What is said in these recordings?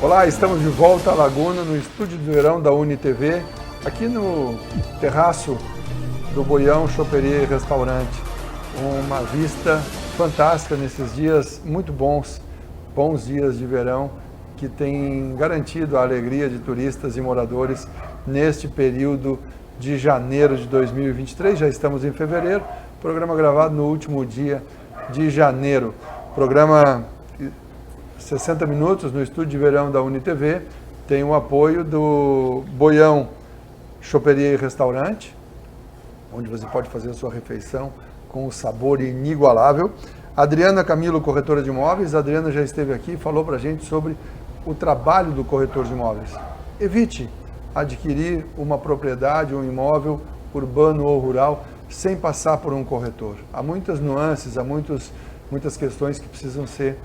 Olá, estamos de volta à Laguna, no estúdio de verão da UniTV, aqui no terraço do Boião Choperia e Restaurante. Uma vista fantástica nesses dias muito bons dias de verão, que tem garantido a alegria de turistas e moradores neste período de janeiro de 2023. Já estamos em fevereiro, programa gravado no último dia de janeiro. Programa 60 minutos no estúdio de verão da UniTV, tem o apoio do Boião Choperia e Restaurante, onde você pode fazer a sua refeição com um sabor inigualável. Adriana Camilo, corretora de imóveis. A Adriana já esteve aqui e falou para a gente sobre o trabalho do corretor de imóveis. Evite adquirir uma propriedade, um imóvel urbano ou rural, sem passar por um corretor. Há muitas nuances, há muitas questões que precisam ser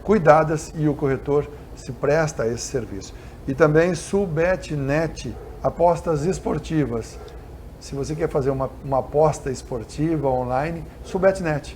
cuidadas e o corretor se presta a esse serviço. E também Sulbetnet, apostas esportivas. Se você quer fazer uma aposta esportiva online, Sulbetnet.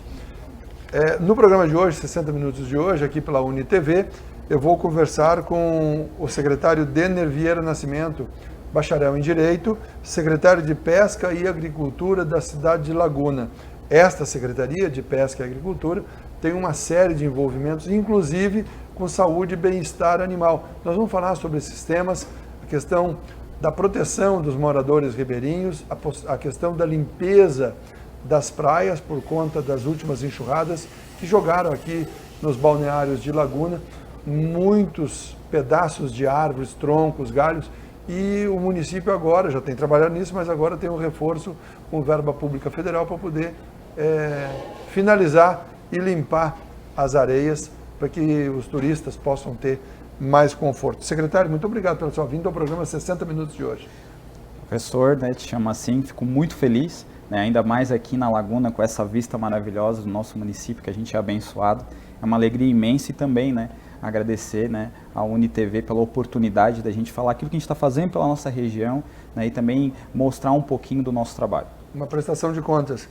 No programa de hoje, 60 minutos de hoje, aqui pela UniTV, eu vou conversar com o secretário Denner Vieira Nascimento, bacharel em Direito, secretário de Pesca e Agricultura da cidade de Laguna. Esta Secretaria de Pesca e Agricultura tem uma série de envolvimentos, inclusive com saúde e bem-estar animal. Nós vamos falar sobre esses temas, a questão da proteção dos moradores ribeirinhos, a questão da limpeza das praias por conta das últimas enxurradas que jogaram aqui nos balneários de Laguna muitos pedaços de árvores, troncos, galhos, e o município agora já tem trabalhado nisso, mas agora tem um reforço com verba pública federal para poder finalizar e limpar as areias para que os turistas possam ter mais conforto. Secretário, muito obrigado pela sua vinda ao programa 60 Minutos de hoje. Professor, te chamo assim, fico muito feliz, ainda mais aqui na Laguna, com essa vista maravilhosa do nosso município, que a gente é abençoado. É uma alegria imensa e também agradecer à UniTV pela oportunidade da gente falar aquilo que a gente está fazendo pela nossa região, e também mostrar um pouquinho do nosso trabalho. Uma prestação de contas.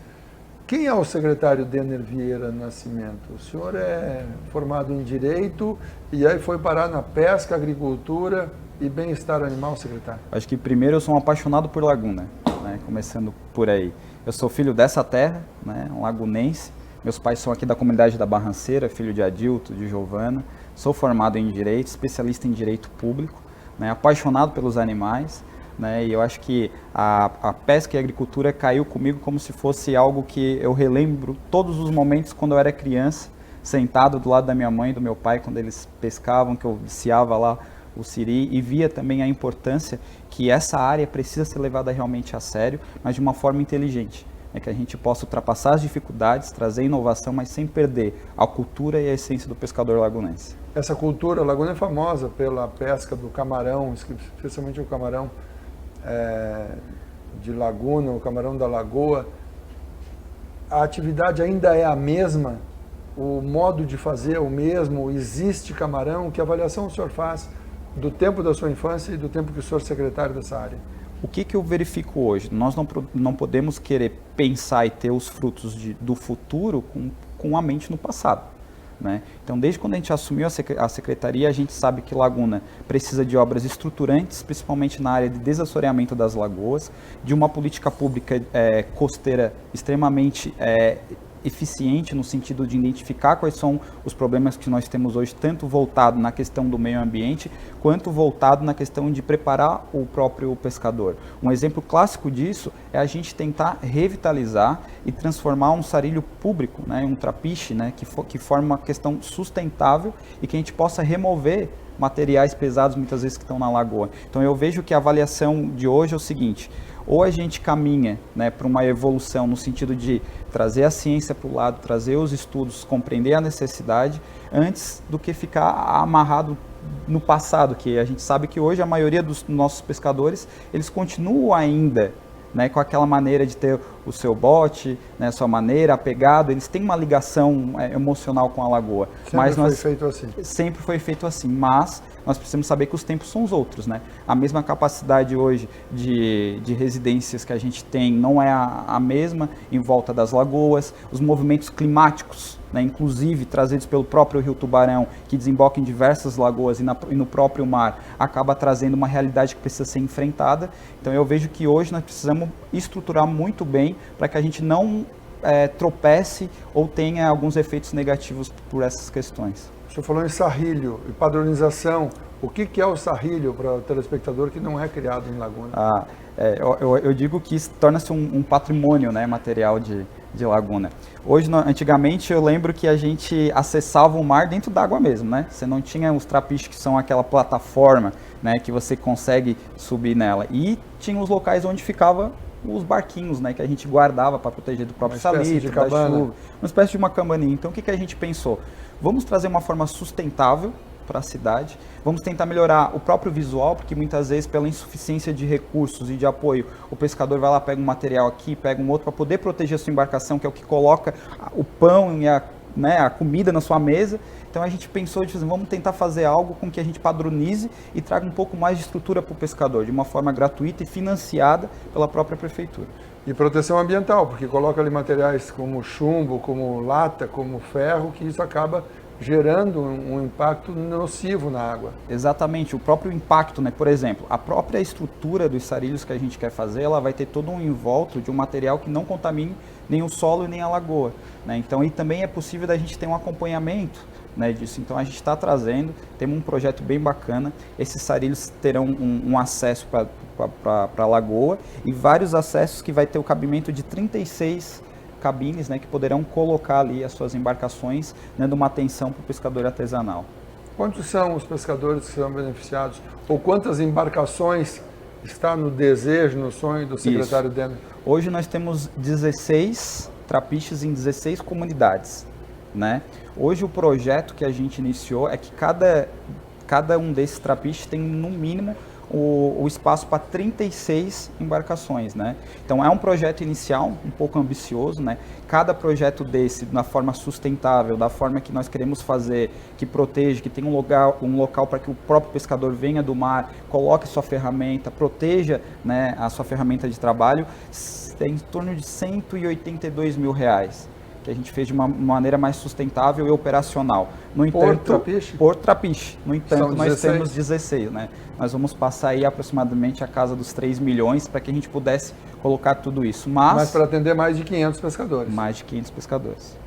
Quem é o secretário Denner Vieira Nascimento? O senhor é formado em Direito e aí foi parar na pesca, agricultura e bem-estar animal, secretário? Acho que primeiro eu sou um apaixonado por Laguna, começando por aí. Eu sou filho dessa terra, um lagunense. Meus pais são aqui da comunidade da Barranceira, filho de Adilto, de Giovana. Sou formado em Direito, especialista em Direito Público, apaixonado pelos animais. E eu acho que a pesca e a agricultura caiu comigo como se fosse algo que eu relembro todos os momentos quando eu era criança, sentado do lado da minha mãe e do meu pai, quando eles pescavam, que eu viciava lá o siri e via também a importância que essa área precisa ser levada realmente a sério, mas de uma forma inteligente. Que a gente possa ultrapassar as dificuldades, trazer inovação, mas sem perder a cultura e a essência do pescador lagunense. Essa cultura, a Laguna é famosa pela pesca do camarão, especialmente o camarão de Laguna, o camarão da lagoa. A atividade ainda é a mesma? O modo de fazer é o mesmo? Existe camarão? Que avaliação o senhor faz do tempo da sua infância e do tempo que o senhor é secretário dessa área? O que eu verifico hoje? Nós não podemos querer pensar e ter os frutos do futuro com a mente no passado. Então, desde quando a gente assumiu a secretaria, a gente sabe que Laguna precisa de obras estruturantes, principalmente na área de desassoreamento das lagoas, de uma política pública costeira extremamente eficiente no sentido de identificar quais são os problemas que nós temos hoje, tanto voltado na questão do meio ambiente, quanto voltado na questão de preparar o próprio pescador. Um exemplo clássico disso é a gente tentar revitalizar e transformar um sarilho público, um trapiche, que forma uma questão sustentável e que a gente possa remover materiais pesados muitas vezes que estão na lagoa. Então eu vejo que a avaliação de hoje é o seguinte: ou a gente caminha para uma evolução no sentido de trazer a ciência para o lado, trazer os estudos, compreender a necessidade, antes do que ficar amarrado no passado, que a gente sabe que hoje a maioria dos nossos pescadores, eles continuam ainda com aquela maneira de ter o seu bote, a sua maneira, apegado, eles têm uma ligação emocional com a lagoa. Sempre foi feito assim. Sempre foi feito assim, mas nós precisamos saber que os tempos são os outros, né? A mesma capacidade hoje de residências que a gente tem não é a mesma em volta das lagoas, os movimentos climáticos, né, inclusive trazidos pelo próprio Rio Tubarão, que desemboca em diversas lagoas e no próprio mar, acaba trazendo uma realidade que precisa ser enfrentada. Então eu vejo que hoje nós precisamos estruturar muito bem para que a gente não tropece ou tenha alguns efeitos negativos por essas questões. O senhor falou em sarrilho e padronização. O que é o sarrilho para o telespectador que não é criado em Laguna? Eu digo que isso torna-se um patrimônio, né, material de Laguna. Hoje, antigamente, eu lembro que a gente acessava o mar dentro d'água mesmo, né? Você não tinha os trapiches que são aquela plataforma, né, que você consegue subir nela. E tinha os locais onde ficava os barquinhos, né, que a gente guardava para proteger do próprio salitre, da chuva. Uma espécie de uma cabaninha. Então, o que a gente pensou? Vamos trazer uma forma sustentável para a cidade, vamos tentar melhorar o próprio visual, porque muitas vezes pela insuficiência de recursos e de apoio, o pescador vai lá, pega um material aqui, pega um outro para poder proteger a sua embarcação, que é o que coloca o pão e a comida na sua mesa. Então a gente pensou de vamos tentar fazer algo com que a gente padronize e traga um pouco mais de estrutura para o pescador, de uma forma gratuita e financiada pela própria prefeitura. E proteção ambiental, porque coloca ali materiais como chumbo, como lata, como ferro, que isso acaba gerando um impacto nocivo na água. Exatamente, o próprio impacto, né? Por exemplo, a própria estrutura dos sarilhos que a gente quer fazer, ela vai ter todo um envolto de um material que não contamine nem o solo e nem a lagoa, né? Então, e também é possível da gente ter um acompanhamento, né, disso. Então a gente está trazendo, temos um projeto bem bacana, esses sarilhos terão um acesso para a lagoa e vários acessos que vai ter o cabimento de 36 cabines, né, que poderão colocar ali as suas embarcações, dando uma atenção para o pescador artesanal. Quantos são os pescadores que serão beneficiados? Ou quantas embarcações está no desejo, no sonho do secretário Denner? Hoje nós temos 16 trapiches em 16 comunidades, né? Hoje o projeto que a gente iniciou é que cada um desses trapiches tem no mínimo o espaço para 36 embarcações, né? Então é um projeto inicial um pouco ambicioso, né? Cada projeto desse, na forma sustentável, da forma que nós queremos fazer, que proteja, que tenha um local para que o próprio pescador venha do mar, coloque sua ferramenta, proteja, né, a sua ferramenta de trabalho, tem em torno de R$182 mil, que a gente fez de uma maneira mais sustentável e operacional. No entanto, por trapiche. No entanto, nós temos 16, né? Nós vamos passar aí aproximadamente a casa dos 3 milhões para que a gente pudesse colocar tudo isso. Mas para atender mais de 500 pescadores. Mais de 500 pescadores.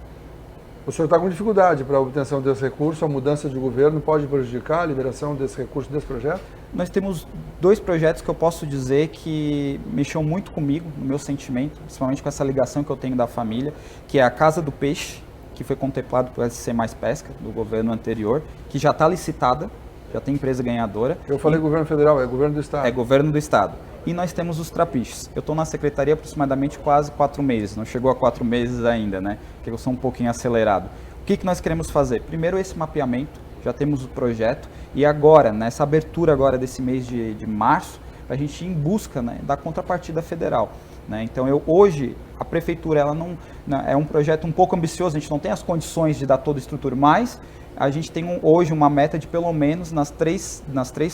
O senhor está com dificuldade para a obtenção desse recurso, a mudança de governo pode prejudicar a liberação desse recurso, desse projeto? Nós temos 2 projetos que eu posso dizer que mexeu muito comigo, no meu sentimento, principalmente com essa ligação que eu tenho da família, que é a Casa do Peixe, que foi contemplado pelo SC Mais Pesca, do governo anterior, que já está licitada, já tem empresa ganhadora. Eu falei governo federal, é governo do estado. É governo do estado. E nós temos os trapiches. Eu estou na secretaria aproximadamente quase 4 meses, não chegou a 4 meses ainda, né? Porque eu sou um pouquinho acelerado. O que nós queremos fazer? Primeiro esse mapeamento, já temos o projeto, e agora, nessa abertura agora desse mês de março, a gente ir em busca, né, da contrapartida federal, né? Então hoje a prefeitura ela não é um projeto um pouco ambicioso, a gente não tem as condições de dar toda a estrutura, mas a gente tem hoje uma meta de pelo menos nas três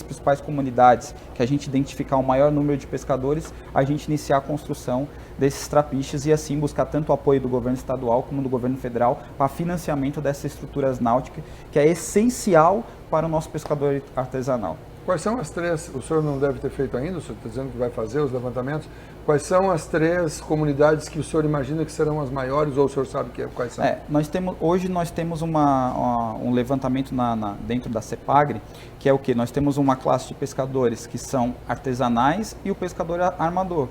principais comunidades que a gente identificar o maior número de pescadores, a gente iniciar a construção desses trapiches e assim buscar tanto o apoio do governo estadual como do governo federal para financiamento dessas estruturas náuticas, que é essencial para o nosso pescador artesanal. Quais são as 3, o senhor não deve ter feito ainda, o senhor está dizendo que vai fazer os levantamentos, quais são as 3 comunidades que o senhor imagina que serão as maiores, ou o senhor sabe quais são? Hoje nós temos um levantamento dentro da CEPAGRE, que é o que? Nós temos uma classe de pescadores que são artesanais e o pescador armador,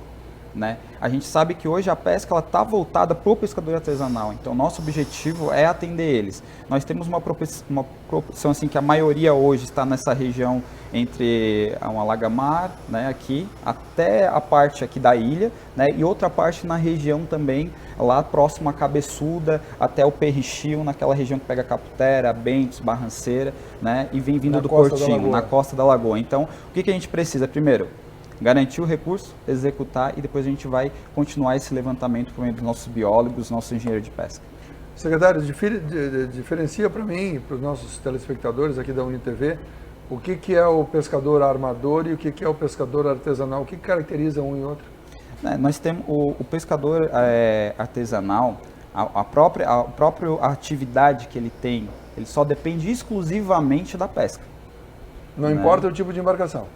né? A gente sabe que hoje a pesca está voltada para o pescador artesanal, então nosso objetivo é atender eles. Nós temos uma proporção assim, que a maioria hoje está nessa região entre a Alagamar, né, aqui, até a parte aqui da ilha, né, e outra parte na região também, lá próximo a Cabeçuda, até o Perrichil, naquela região que pega Caputera, Bentes, Barranceira, né, e vem vindo do Portinho, na costa da Lagoa. Então, o que a gente precisa? Primeiro, garantir o recurso, executar e depois a gente vai continuar esse levantamento por meio dos nossos biólogos, dos nossos engenheiros de pesca. Secretário, diferencia para mim, para os nossos telespectadores aqui da UniTV, O que é o pescador armador e o que é o pescador artesanal? O que caracteriza um e outro? Nós temos o pescador artesanal, a própria atividade que ele tem, ele só depende exclusivamente da pesca. Não importa o tipo de embarcação?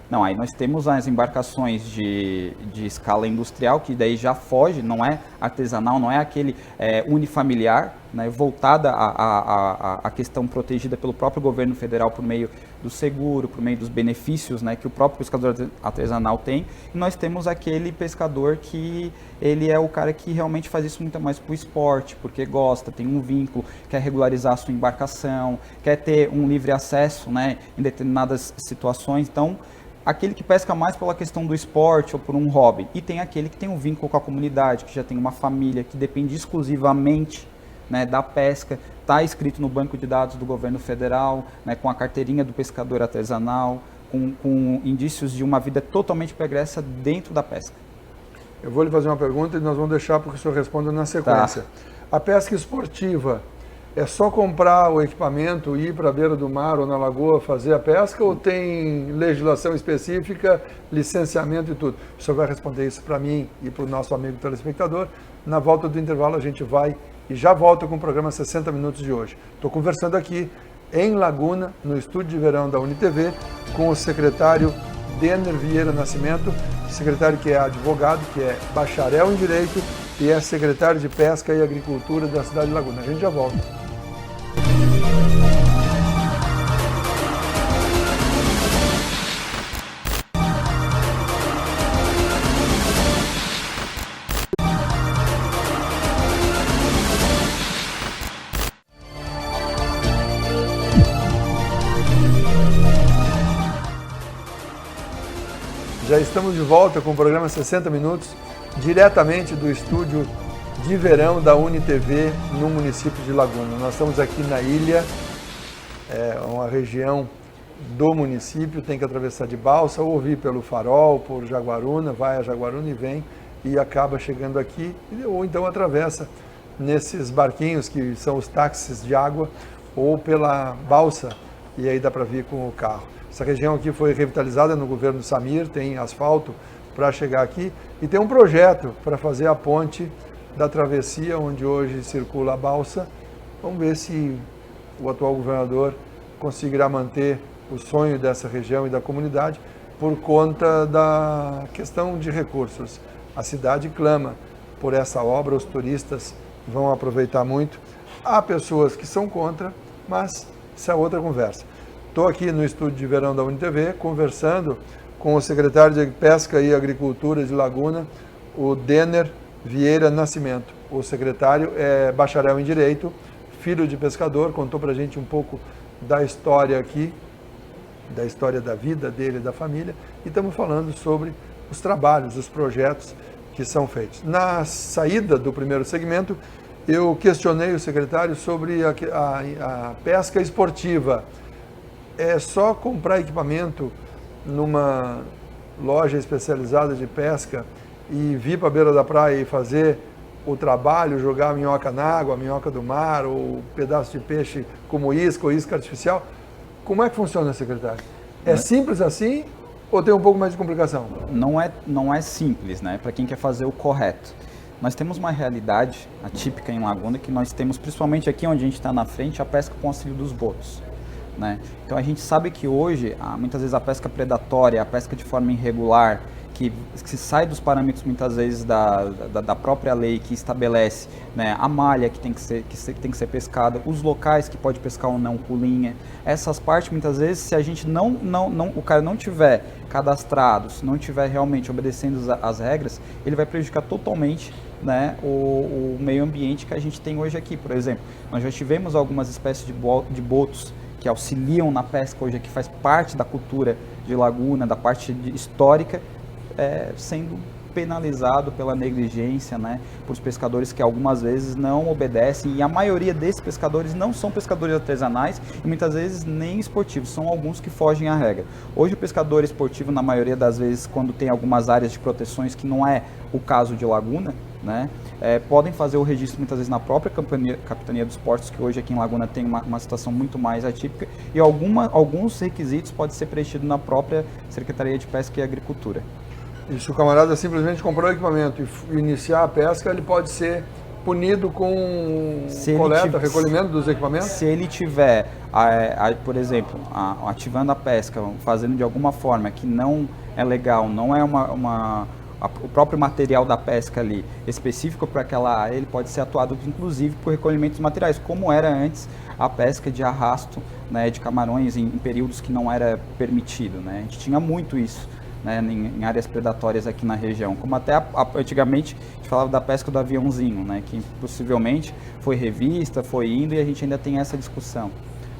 Não, aí nós temos as embarcações de escala industrial, que daí já foge, não é artesanal, não é aquele unifamiliar, né, voltada à questão protegida pelo próprio governo federal por meio do seguro, por meio dos benefícios, né, que o próprio pescador artesanal tem. E nós temos aquele pescador que ele é o cara que realmente faz isso muito mais para o esporte, porque gosta, tem um vínculo, quer regularizar a sua embarcação, quer ter um livre acesso, né, em determinadas situações. Então, aquele que pesca mais pela questão do esporte ou por um hobby. E tem aquele que tem um vínculo com a comunidade, que já tem uma família, que depende exclusivamente, né, da pesca, está inscrito no banco de dados do governo federal, né, com a carteirinha do pescador artesanal, com indícios de uma vida totalmente pregressa dentro da pesca. Eu vou lhe fazer uma pergunta e nós vamos deixar para que o senhor responda na sequência. Tá. A pesca esportiva, é só comprar o equipamento, ir para a beira do mar ou na lagoa fazer a pesca, ou tem legislação específica, licenciamento e tudo? O senhor vai responder isso para mim e para o nosso amigo telespectador. Na volta do intervalo a gente vai e já volta com o programa 60 Minutos de hoje. Estou conversando aqui em Laguna, no estúdio de verão da UniTV, com o secretário Denner Vieira Nascimento, secretário que é advogado, que é bacharel em Direito e é secretário de Pesca e Agricultura da cidade de Laguna. A gente já volta. Já estamos de volta com o programa 60 Minutos, diretamente do estúdio de verão da UniTV no município de Laguna. Nós estamos aqui na ilha, é uma região do município, tem que atravessar de balsa ou vir pelo Farol, por Jaguaruna, vai a Jaguaruna e vem e acaba chegando aqui, ou então atravessa nesses barquinhos que são os táxis de água ou pela balsa e aí dá para vir com o carro. Essa região aqui foi revitalizada no governo Samir, tem asfalto para chegar aqui e tem um projeto para fazer a ponte da travessia onde hoje circula a balsa. Vamos ver se o atual governador conseguirá manter o sonho dessa região e da comunidade por conta da questão de recursos. A cidade clama por essa obra, os turistas vão aproveitar muito. Há pessoas que são contra, mas isso é outra conversa. Estou aqui no estúdio de verão da UniTV conversando com o secretário de Pesca e Agricultura de Laguna, o Denner Vieira Nascimento. O secretário é bacharel em Direito, filho de pescador, contou para a gente um pouco da história aqui, da história da vida dele e da família, e estamos falando sobre os trabalhos, os projetos que são feitos. Na saída do primeiro segmento, eu questionei o secretário sobre a pesca esportiva. É só comprar equipamento numa loja especializada de pesca e vir para a beira da praia e fazer o trabalho, jogar a minhoca na água, a minhoca do mar, ou pedaço de peixe como isca ou isca artificial? Como é que funciona, secretário? É simples assim ou tem um pouco mais de complicação? Não é simples, né? Para quem quer fazer o correto. Nós temos uma realidade atípica em Laguna que nós temos, principalmente aqui onde a gente está na frente, a pesca com auxílio dos botos. Né? Então a gente sabe que hoje, muitas vezes a pesca predatória, a pesca de forma irregular, que se sai dos parâmetros muitas vezes da própria lei que estabelece, né, a malha que tem que ser pescada, os locais que pode pescar ou não com linha, essas partes muitas vezes, se a gente o cara não tiver cadastrado, se não tiver realmente obedecendo as regras, ele vai prejudicar totalmente, né, o meio ambiente que a gente tem hoje aqui. Por exemplo, nós já tivemos algumas espécies de botos que auxiliam na pesca hoje, que faz parte da cultura de Laguna, da parte histórica, sendo penalizado pela negligência, né, por os pescadores que algumas vezes não obedecem, e a maioria desses pescadores não são pescadores artesanais e muitas vezes nem esportivos, são alguns que fogem à regra. Hoje o pescador esportivo, na maioria das vezes, quando tem algumas áreas de proteções, que não é o caso de Laguna, né, podem fazer o registro muitas vezes na própria Capitania dos Portos, que hoje aqui em Laguna tem uma situação muito mais atípica, e alguns requisitos podem ser preenchidos na própria Secretaria de Pesca e Agricultura. E se o camarada simplesmente comprou o equipamento e iniciar a pesca, ele pode ser punido com coleta, recolhimento dos equipamentos? Se ele tiver, por exemplo, ativando a pesca, fazendo de alguma forma que não é legal, não é o próprio material da pesca ali específico para aquela área, ele pode ser atuado inclusive por recolhimento dos materiais, como era antes a pesca de arrasto, né, de camarões em períodos que não era permitido, né? A gente tinha muito isso, né, em áreas predatórias aqui na região, como até antigamente a gente falava da pesca do aviãozinho, né, que possivelmente foi revista, foi indo, e a gente ainda tem essa discussão.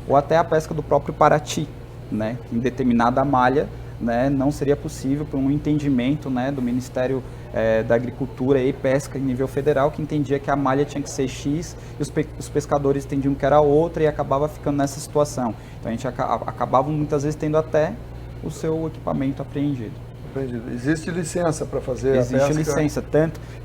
Ou até a pesca do próprio Paraty, né, em determinada malha, né, não seria possível por um entendimento, né, do Ministério da Agricultura e Pesca em nível federal, que entendia que a malha tinha que ser X e os pescadores entendiam que era outra, e acabava ficando nessa situação. Então a gente acabava muitas vezes tendo até o seu equipamento apreendido. Existe licença para fazer a pesca? Existe licença,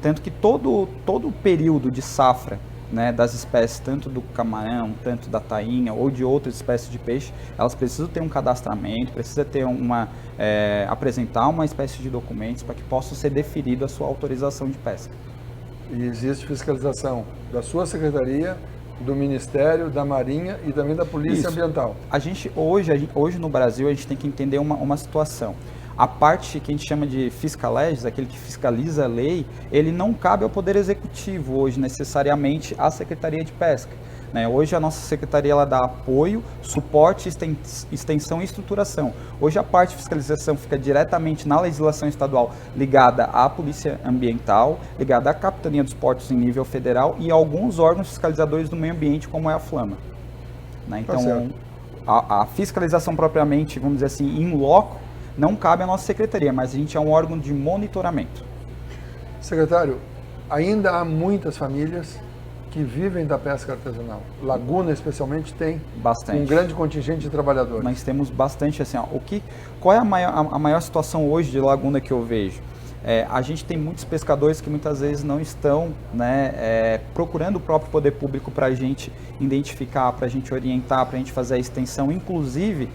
tanto que todo o período de safra, né, das espécies, tanto do camarão, tanto da tainha ou de outras espécies de peixe, elas precisam ter um cadastramento, precisa ter apresentar uma espécie de documentos para que possa ser deferida a sua autorização de pesca. E existe fiscalização da sua secretaria, do Ministério, da Marinha e também da Polícia Ambiental. Hoje no Brasil, a gente tem que entender uma situação. A parte que a gente chama de fiscalégis, aquele que fiscaliza a lei, ele não cabe ao Poder Executivo hoje, necessariamente, à Secretaria de Pesca, né? Hoje a nossa Secretaria ela dá apoio, suporte, extensão e estruturação. Hoje a parte de fiscalização fica diretamente na legislação estadual, ligada à Polícia Ambiental, ligada à Capitania dos Portos em nível federal e alguns órgãos fiscalizadores do meio ambiente, como é a Flama, né? Então, a fiscalização propriamente, vamos dizer assim, in loco, não cabe à nossa secretaria, mas a gente é um órgão de monitoramento. Secretário, ainda há muitas famílias que vivem da pesca artesanal. Laguna, especialmente, tem um grande contingente de trabalhadores. Nós temos bastante, assim, qual é a maior situação hoje de Laguna que eu vejo? A gente tem muitos pescadores que muitas vezes não estão, né, procurando o próprio poder público para a gente identificar, para a gente orientar, para a gente fazer a extensão, inclusive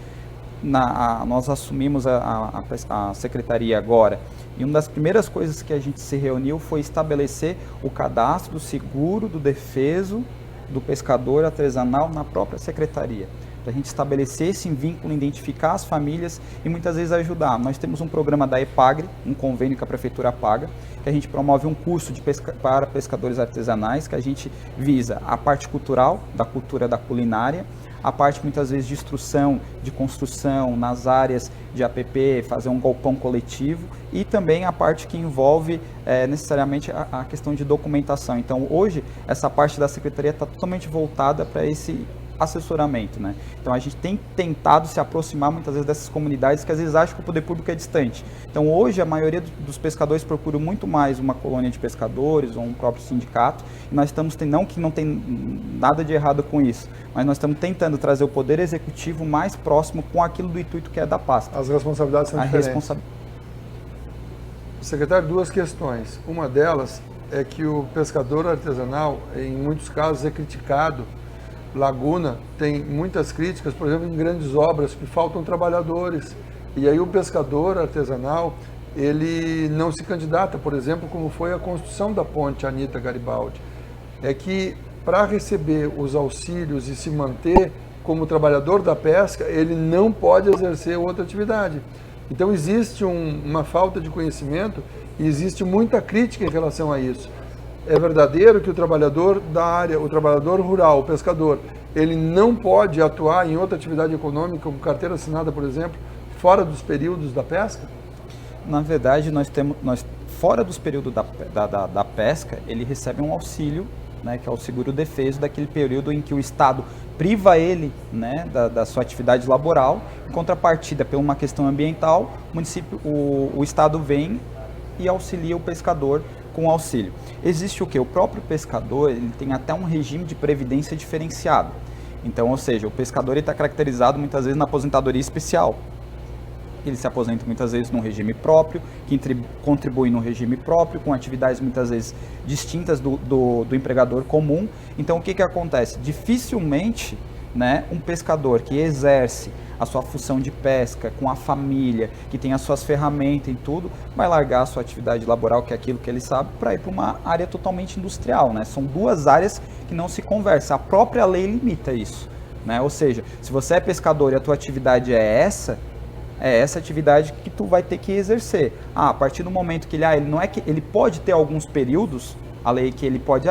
nós assumimos a secretaria agora, e uma das primeiras coisas que a gente se reuniu foi estabelecer o cadastro do seguro do defeso do pescador artesanal na própria secretaria, para a gente estabelecer esse vínculo, identificar as famílias e muitas vezes ajudar. Nós temos um programa da EPAGRE, um convênio que a prefeitura paga, que a gente promove um curso para pescadores artesanais, que a gente visa a parte cultural, da cultura da culinária, a parte muitas vezes de instrução, de construção nas áreas de APP, fazer um galpão coletivo, e também a parte que envolve necessariamente a questão de documentação. Então hoje essa parte da secretaria está totalmente voltada para esse assessoramento, né? Então a gente tem tentado se aproximar muitas vezes dessas comunidades que às vezes acham que o poder público é distante. Então hoje a maioria dos pescadores procuram muito mais uma colônia de pescadores ou um próprio sindicato, e nós estamos não tem nada de errado com isso, mas nós estamos tentando trazer o poder executivo mais próximo com aquilo do intuito que é da pasta. As responsabilidades são diferentes. Secretário, duas questões. Uma delas é que o pescador artesanal, em muitos casos, é criticado. Laguna tem muitas críticas, por exemplo, em grandes obras que faltam trabalhadores, e aí o pescador artesanal ele não se candidata, por exemplo, como foi a construção da ponte Anita Garibaldi. É que para receber os auxílios e se manter como trabalhador da pesca, ele não pode exercer outra atividade. Então existe uma falta de conhecimento e existe muita crítica em relação a isso. É verdadeiro que o trabalhador da área, o trabalhador rural, o pescador, ele não pode atuar em outra atividade econômica, como carteira assinada, por exemplo, fora dos períodos da pesca? Na verdade, fora dos períodos da pesca, ele recebe um auxílio, né, que é o seguro defeso daquele período em que o Estado priva ele, né, da sua atividade laboral. Em contrapartida, por uma questão ambiental, o Estado vem e auxilia o pescador com auxílio. Existe o que? O próprio pescador ele tem até um regime de previdência diferenciado. Então, ou seja, o pescador está caracterizado muitas vezes na aposentadoria especial. que ele se aposenta muitas vezes num regime próprio, que contribui no regime próprio, com atividades muitas vezes distintas do empregador comum. Então, o que acontece? Dificilmente, né, um pescador que exerce a sua função de pesca com a família, que tem as suas ferramentas e tudo, vai largar a sua atividade laboral, que é aquilo que ele sabe, para ir para uma área totalmente industrial, né? São duas áreas que não se conversam. A própria lei limita isso, né? Ou seja, se você é pescador e a tua atividade é essa atividade que tu vai ter que exercer. A partir do momento que ele não é que ele pode ter alguns períodos, a lei que ele pode,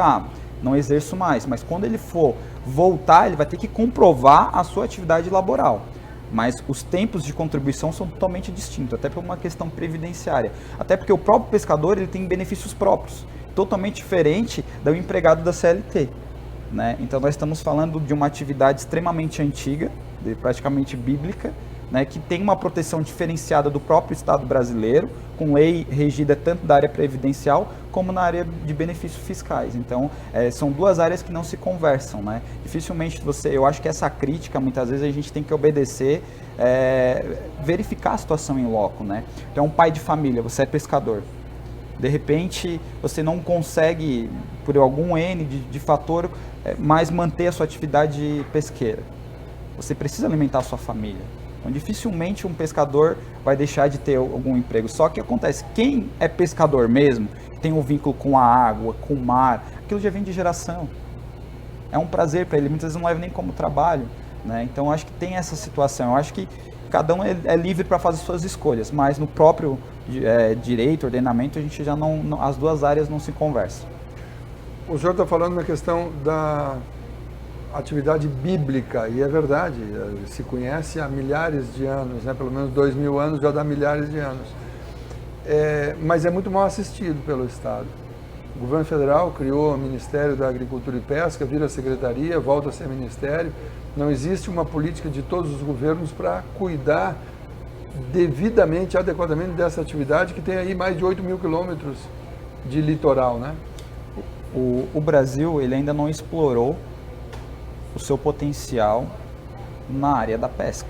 não exerço mais, mas quando ele for voltar, ele vai ter que comprovar a sua atividade laboral. Mas os tempos de contribuição são totalmente distintos, até por uma questão previdenciária. Até porque o próprio pescador ele tem benefícios próprios, totalmente diferente do empregado da CLT. Né? Então nós estamos falando de uma atividade extremamente antiga, praticamente bíblica, né, que tem uma proteção diferenciada do próprio Estado brasileiro, com lei regida tanto da área previdencial como na área de benefícios fiscais. Então, são duas áreas que não se conversam, né? Dificilmente eu acho que essa crítica, muitas vezes a gente tem que obedecer, verificar a situação em loco, né? Então, um pai de família, você é pescador, de repente você não consegue, por algum N de fator, mais manter a sua atividade pesqueira. Você precisa alimentar a sua família. Então, dificilmente um pescador vai deixar de ter algum emprego. Só que acontece, quem é pescador mesmo, tem um vínculo com a água, com o mar, aquilo já vem de geração. É um prazer para ele, muitas vezes não leva nem como trabalho. Né? Então, eu acho que tem essa situação. Eu acho que cada um é livre para fazer suas escolhas, mas no próprio direito, ordenamento, a gente já as duas áreas não se conversam. O senhor está falando na questão da atividade bíblica, e é verdade, se conhece há milhares de anos, né? Pelo menos 2000 anos já dá milhares de anos. Mas é muito mal assistido pelo Estado. O governo federal criou o Ministério da Agricultura e Pesca, vira secretaria, volta a ser ministério. Não existe uma política de todos os governos para cuidar devidamente, adequadamente dessa atividade que tem aí mais de 8 mil quilômetros de litoral, né? O Brasil ele ainda não explorou o seu potencial na área da pesca.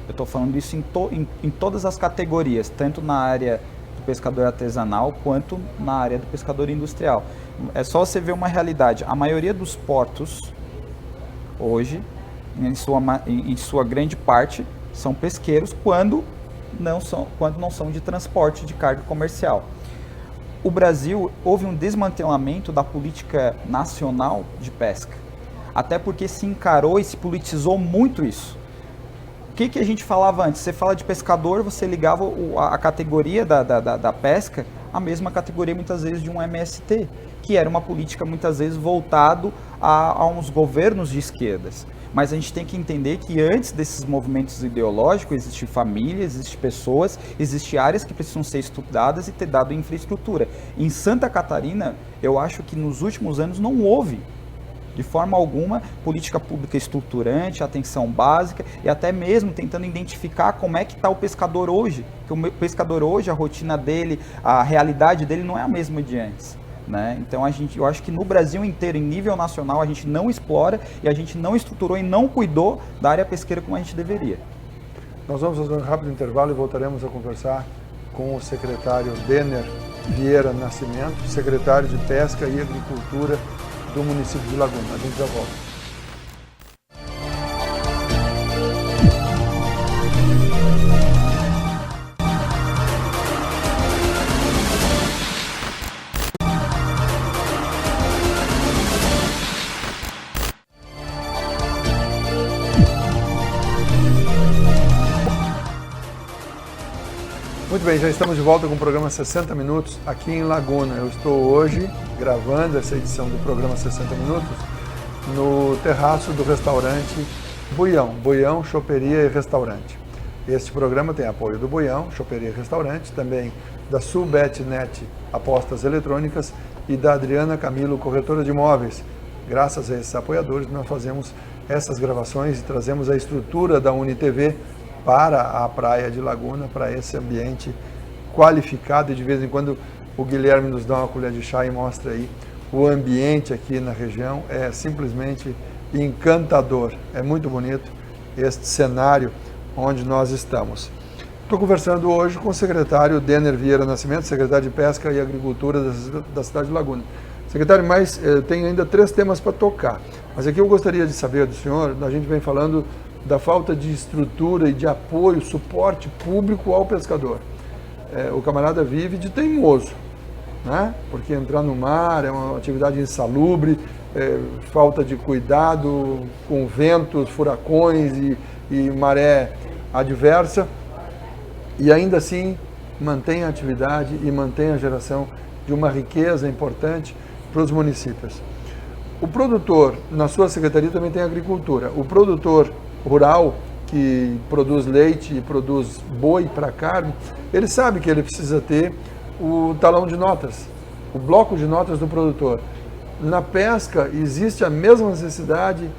Eu estou falando isso em todas as categorias, tanto na área do pescador artesanal quanto na área do pescador industrial. É só você ver uma realidade. A maioria dos portos hoje, em sua grande parte, são pesqueiros quando não são de transporte de carga comercial. O Brasil, houve um desmantelamento da política nacional de pesca. Até porque se encarou e se politizou muito isso. O que a gente falava antes? Você fala de pescador, você ligava a categoria da pesca à mesma categoria, muitas vezes, de um MST, que era uma política, muitas vezes, voltado a uns governos de esquerdas. Mas a gente tem que entender que antes desses movimentos ideológicos, existe família, existe pessoas, existe áreas que precisam ser estudadas e ter dado infraestrutura. Em Santa Catarina, eu acho que nos últimos anos não houve, de forma alguma, política pública estruturante, atenção básica e até mesmo tentando identificar como é que está o pescador hoje. Porque o pescador hoje, a rotina dele, a realidade dele não é a mesma de antes. Né? Então eu acho que no Brasil inteiro, em nível nacional, a gente não explora e a gente não estruturou e não cuidou da área pesqueira como a gente deveria. Nós vamos fazer um rápido intervalo e voltaremos a conversar com o secretário Denner Vieira Nascimento, secretário de Pesca e Agricultura do município de Laguna. A gente já volta. Muito bem, já estamos de volta com o programa 60 Minutos aqui em Laguna. Eu estou hoje gravando essa edição do programa 60 Minutos no terraço do restaurante Buião, Choperia e Restaurante. Este programa tem apoio do Buião, Choperia e Restaurante, também da Sulbetnet Apostas Eletrônicas e da Adriana Camilo, corretora de imóveis. Graças a esses apoiadores, nós fazemos essas gravações e trazemos a estrutura da UniTV para a praia de Laguna, para esse ambiente qualificado, e de vez em quando o Guilherme nos dá uma colher de chá e mostra aí o ambiente aqui na região. É simplesmente encantador, é muito bonito este cenário onde nós estamos. Estou conversando hoje com o secretário Denner Vieira Nascimento, secretário de Pesca e Agricultura da cidade de Laguna. Secretário, mas tenho ainda 3 temas para tocar. Mas aqui eu gostaria de saber do senhor, a gente vem falando da falta de estrutura e de apoio, suporte público ao pescador. O camarada vive de teimoso, né? Porque entrar no mar é uma atividade insalubre, falta de cuidado com ventos, furacões e maré adversa, e ainda assim mantém a atividade e mantém a geração de uma riqueza importante para os municípios. O produtor, na sua secretaria, também tem agricultura. O produtor rural, que produz leite e produz boi para carne, ele sabe que ele precisa ter o talão de notas, o bloco de notas do produtor. Na pesca, existe a mesma necessidade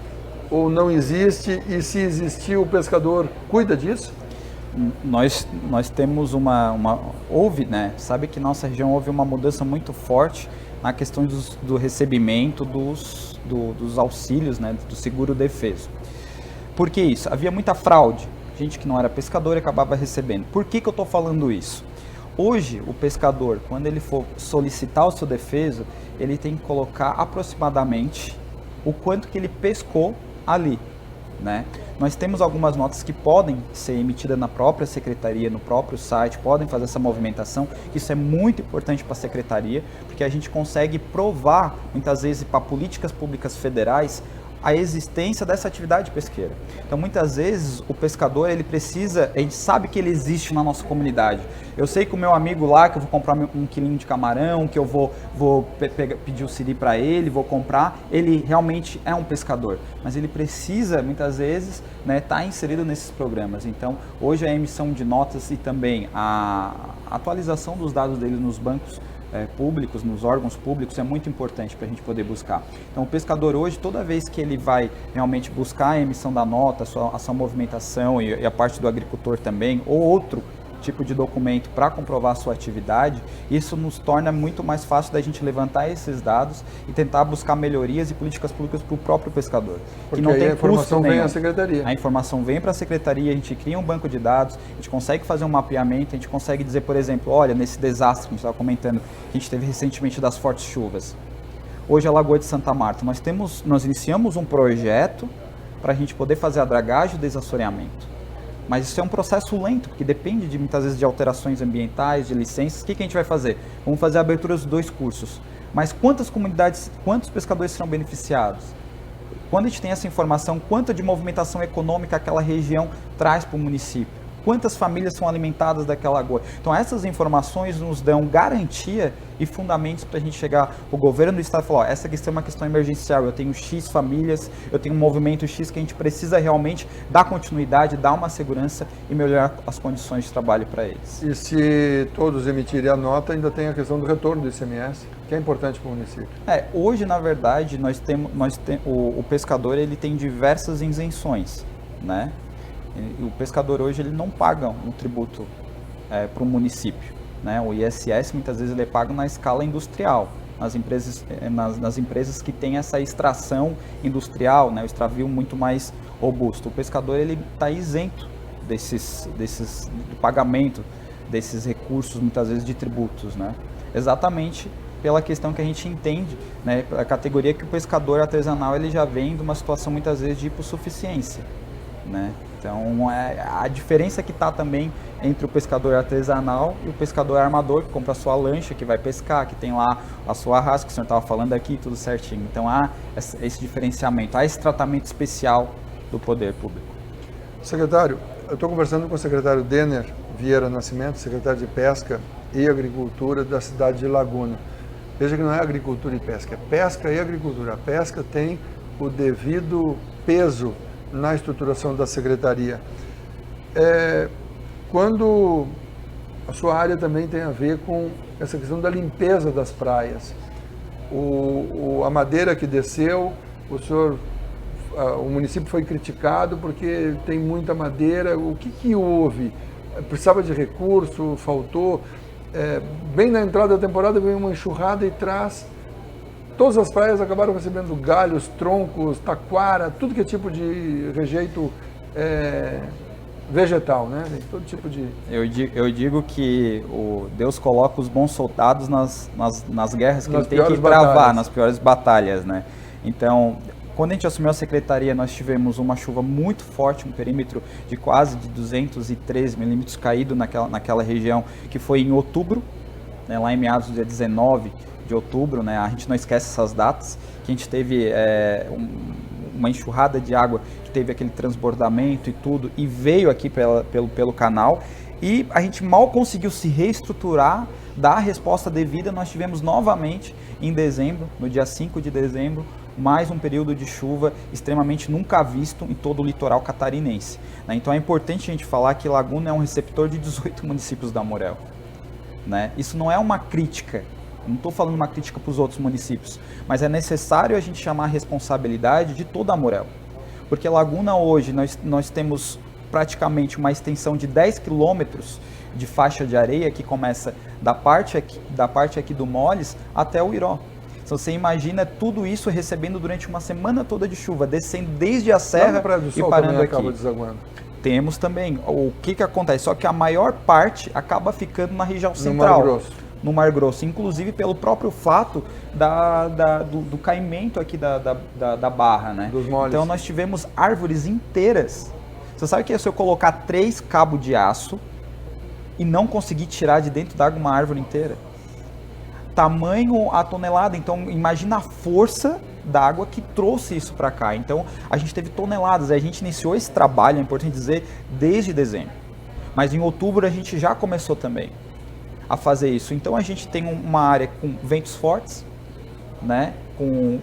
ou não existe? E se existir, o pescador cuida disso? Nós temos houve, né? Sabe que nossa região houve uma mudança muito forte na questão do recebimento dos auxílios, né? Do seguro-defeso. Por que isso? Havia muita fraude, gente que não era pescador e acabava recebendo. Por que eu estou falando isso? Hoje, o pescador, quando ele for solicitar o seu defeso, ele tem que colocar aproximadamente o quanto que ele pescou ali, né? Nós temos algumas notas que podem ser emitidas na própria secretaria, no próprio site, podem fazer essa movimentação. Isso é muito importante para a secretaria, porque a gente consegue provar, muitas vezes, para políticas públicas federais, a existência dessa atividade pesqueira. Então, muitas vezes, o pescador, ele precisa, a gente sabe que ele existe na nossa comunidade. Eu sei que o meu amigo lá, que eu vou comprar um quilinho de camarão, que eu vou pedir o siri para ele, vou comprar, ele realmente é um pescador. Mas ele precisa, muitas vezes, né, estar inserido nesses programas. Então, hoje a emissão de notas e também a atualização dos dados dele nos bancos públicos, nos órgãos públicos, é muito importante para a gente poder buscar. Então, o pescador hoje, toda vez que ele vai realmente buscar a emissão da nota, a sua movimentação e a parte do agricultor também, ou outro tipo de documento para comprovar a sua atividade, isso nos torna muito mais fácil da gente levantar esses dados e tentar buscar melhorias e políticas públicas para o próprio pescador. Porque que não tem a informação custo vem nenhum. à secretaria. A informação vem para a secretaria, a gente cria um banco de dados, a gente consegue fazer um mapeamento, a gente consegue dizer, por exemplo, olha, nesse desastre que a gente estava comentando, que a gente teve recentemente das fortes chuvas. Hoje a Lagoa de Santa Marta, nós iniciamos um projeto para a gente poder fazer a dragagem e o desassoreamento. Mas isso é um processo lento, porque depende de muitas vezes de alterações ambientais, de licenças. O que a gente vai fazer? Vamos fazer a abertura dos 2 cursos. Mas quantas comunidades, quantos pescadores serão beneficiados? Quando a gente tem essa informação, quanta de movimentação econômica aquela região traz para o município? Quantas famílias são alimentadas daquela lagoa? Então essas informações nos dão garantia e fundamentos para a gente chegar, o governo do estado falar, essa questão é uma questão emergencial, eu tenho X famílias, eu tenho um movimento X que a gente precisa realmente dar continuidade, dar uma segurança e melhorar as condições de trabalho para eles. E se todos emitirem a nota, ainda tem a questão do retorno do ICMS, que é importante para o município. Hoje, na verdade, o pescador ele tem diversas isenções, né? O pescador hoje ele não paga um tributo para o município, né? O ISS muitas vezes ele é pago na escala industrial, nas empresas que têm essa extração industrial, né? O extravio muito mais robusto. O pescador ele está isento do pagamento desses recursos, muitas vezes de tributos, né? Exatamente pela questão que a gente entende, né? A categoria que o pescador artesanal ele já vem de uma situação muitas vezes de hipossuficiência, né? Então, a diferença que está também entre o pescador artesanal e o pescador armador, que compra a sua lancha, que vai pescar, que tem lá a sua arrasca, que o senhor estava falando aqui, tudo certinho. Então, há esse diferenciamento, há esse tratamento especial do poder público. Secretário, eu estou conversando com o secretário Denner Vieira Nascimento, secretário de Pesca e Agricultura da cidade de Laguna. Veja que não é agricultura e pesca, é pesca e agricultura. A pesca tem o devido peso na estruturação da secretaria. Quando a sua área também tem a ver com essa questão da limpeza das praias, a madeira que desceu, o município foi criticado porque tem muita madeira. O que houve? Precisava de recurso, faltou? Bem na entrada da temporada veio uma enxurrada e traz. Todas as praias acabaram recebendo galhos, troncos, taquara, tudo que é tipo de rejeito vegetal, né? Tem todo tipo de... Eu digo que Deus coloca os bons soldados nas guerras que ele tem que travar, nas piores batalhas, né? Então, quando a gente assumiu a secretaria, nós tivemos uma chuva muito forte, um perímetro de quase de 213 milímetros caído naquela região, que foi em outubro, né, lá em meados do dia 19 de outubro, né? A gente não esquece essas datas, que a gente teve uma enxurrada de água, que teve aquele transbordamento e tudo, e veio aqui pelo canal, e a gente mal conseguiu se reestruturar, dar a resposta devida. Nós tivemos novamente em dezembro, no dia 5 de dezembro, mais um período de chuva extremamente nunca visto em todo o litoral catarinense, né? Então é importante a gente falar que Laguna é um receptor de 18 municípios da Amurel, né? Isso não é uma crítica, não estou falando uma crítica para os outros municípios, mas é necessário a gente chamar a responsabilidade de toda a Amurel, porque Laguna hoje nós temos praticamente uma extensão de 10 quilômetros de faixa de areia que começa da parte aqui do Moles até o Iró. Então você imagina tudo isso recebendo durante uma semana toda de chuva, descendo desde a serra e parando aqui. Acaba desaguando. Temos também. O que acontece? Só que a maior parte acaba ficando na região central. No Mar Grosso. No Mar Grosso, inclusive pelo próprio fato do caimento aqui da barra, né? Dos moles. Então nós tivemos árvores inteiras. Você sabe que é se eu colocar 3 cabos de aço e não conseguir tirar de dentro d'água uma árvore inteira? Tamanho a tonelada, então imagina a força da água que trouxe isso para cá. Então a gente teve toneladas, a gente iniciou esse trabalho, é importante dizer, desde dezembro. Mas em outubro a gente já começou também a fazer isso. Então a gente tem uma área com ventos fortes, né,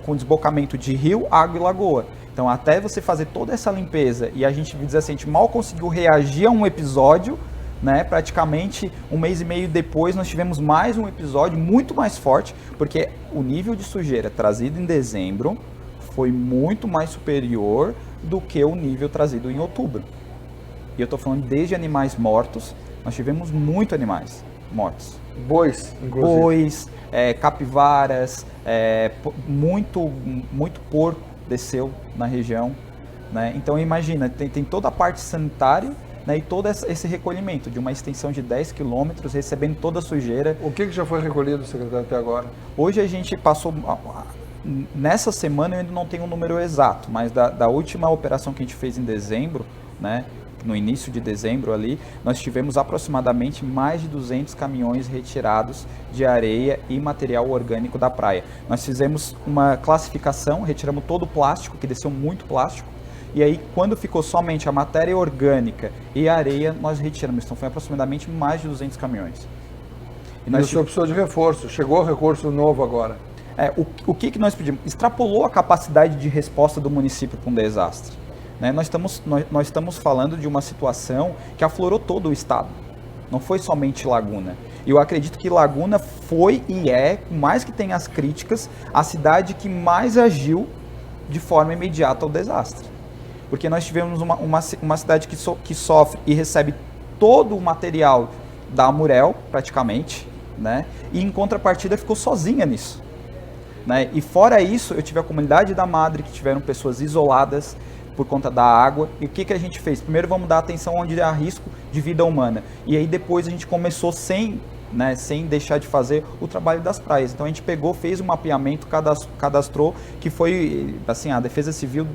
com desbocamento de rio, água e lagoa. Então até você fazer toda essa limpeza, e a gente diz assim, a gente mal conseguiu reagir a um episódio, né, praticamente um mês e meio depois nós tivemos mais um episódio muito mais forte, porque o nível de sujeira trazido em dezembro foi muito mais superior do que o nível trazido em outubro. E eu estou falando desde animais mortos, nós tivemos muitos animais mortos. Bois, inclusive. Bois, capivaras, muito porco desceu na região, né? Então imagina, tem toda a parte sanitária, né, e todo esse recolhimento de uma extensão de 10 quilômetros, recebendo toda a sujeira. O que já foi recolhido, secretário, até agora? Hoje a gente passou, nessa semana eu ainda não tenho um número exato, mas da última operação que a gente fez em dezembro, né, no início de dezembro ali, nós tivemos aproximadamente mais de 200 caminhões retirados de areia e material orgânico da praia. Nós fizemos uma classificação, retiramos todo o plástico, que desceu muito plástico, e aí quando ficou somente a matéria orgânica e a areia, nós retiramos. Então foi aproximadamente mais de 200 caminhões. E o senhor precisou de reforço, chegou recurso novo agora. O que nós pedimos? Extrapolou a capacidade de resposta do município com um desastre. Né? Nós estamos falando de uma situação que aflorou todo o estado, não foi somente Laguna. E eu acredito que Laguna foi e é, por mais que tenha as críticas, a cidade que mais agiu de forma imediata ao desastre. Porque nós tivemos uma cidade que sofre e recebe todo o material da Amurel, praticamente, né? E em contrapartida ficou sozinha nisso, né? E fora isso, eu tive a comunidade da Madre, que tiveram pessoas isoladas por conta da água. E o que a gente fez? Primeiro vamos dar atenção onde há risco de vida humana. E aí depois a gente começou sem deixar de fazer o trabalho das praias. Então a gente pegou, fez um mapeamento, cadastrou, que foi, assim, a Defesa Civil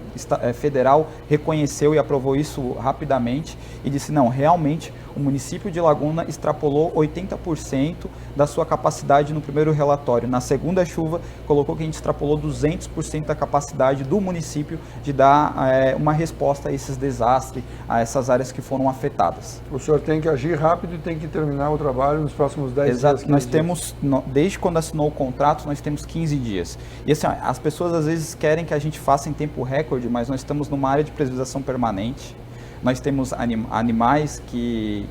Federal reconheceu e aprovou isso rapidamente e disse, não, realmente o município de Laguna extrapolou 80% da sua capacidade no primeiro relatório. Na segunda chuva, colocou que a gente extrapolou 200% da capacidade do município de dar uma resposta a esses desastres, a essas áreas que foram afetadas. O senhor tem que agir rápido e tem que terminar o trabalho nos próximos 10 Exato. dias. Nós temos, desde quando assinou o contrato, nós temos 15 dias. E assim, as pessoas às vezes querem que a gente faça em tempo recorde, mas nós estamos numa área de preservação permanente. Nós temos animais que